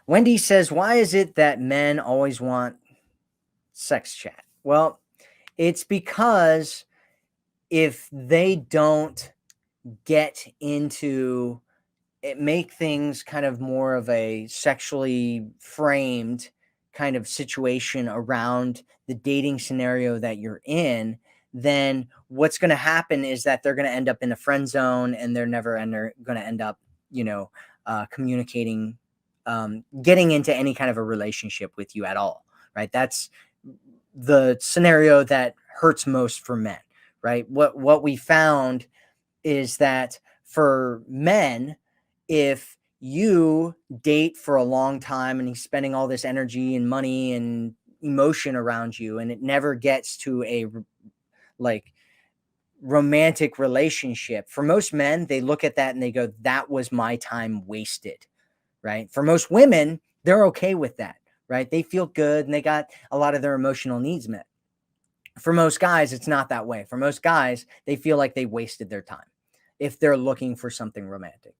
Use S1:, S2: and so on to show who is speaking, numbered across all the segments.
S1: Wendy says, why is it that men always want sex chat? Well, it's because if they don't get into it, make things kind of more of a sexually framed kind of situation around the dating scenario that you're in, then what's going to happen is that they're going to end up in a friend zone and they're never going to end up, communicating, getting into any kind of a relationship with you at all, right? That's the scenario that hurts most for men, right? What we found is that for men, if you date for a long time and he's spending all this energy and money and emotion around you and it never gets to a like romantic relationship, for most men they look at that and they go, that was my time wasted, right? For most women, they're okay with that, right? They feel good and they got a lot of their emotional needs met. For most guys, it's not that way. For most guys, they feel like they wasted their time if they're looking for something romantic.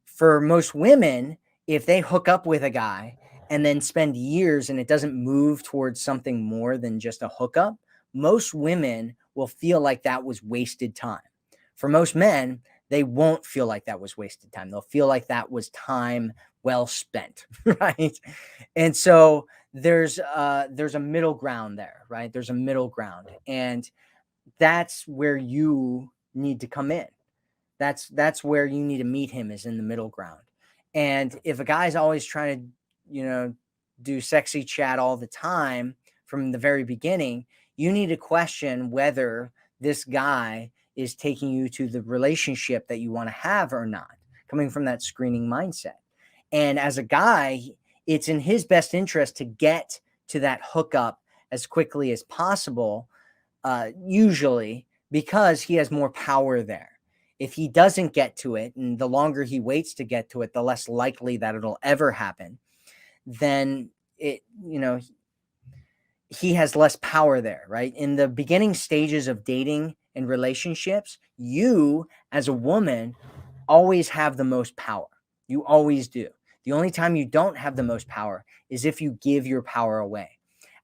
S1: For most women, if they hook up with a guy and then spend years and it doesn't move towards something more than just a hookup, most women will feel like that was wasted time. For most men, they won't feel like that was wasted time. They'll feel like that was time well spent, right? And so there's a middle ground there, right? There's a middle ground, and that's where you need to come in. That's where you need to meet him, is in the middle ground. And if a guy's always trying to, do sexy chat all the time from the very beginning, you need to question whether this guy is taking you to the relationship that you want to have or not, coming from that screening mindset. And as a guy, it's in his best interest to get to that hookup as quickly as possible, usually because he has more power there. If he doesn't get to it, and the longer he waits to get to it, the less likely that it'll ever happen, then he has less power there, right? In the beginning stages of dating and relationships, you as a woman always have the most power. You always do. The only time you don't have the most power is if you give your power away.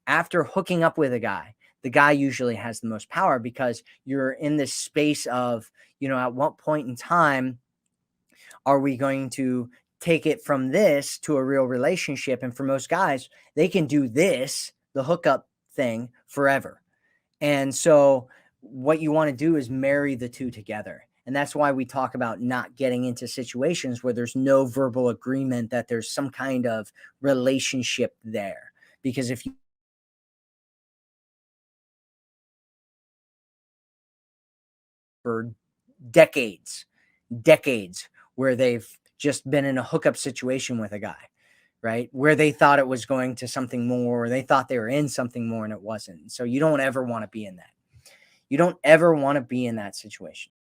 S1: After hooking up with a guy, the guy usually has the most power because you're in this space of, at what point in time are we going to take it from this to a real relationship? And for most guys, they can do this, the hookup thing, forever. And so what you want to do is marry the two together. And that's why we talk about not getting into situations where there's no verbal agreement that there's some kind of relationship there. Because if you for decades where they've just been in a hookup situation with a guy, right? Where they thought it was going to something more, or they thought they were in something more and it wasn't. So you don't ever want to be in that. You don't ever want to be in that situation.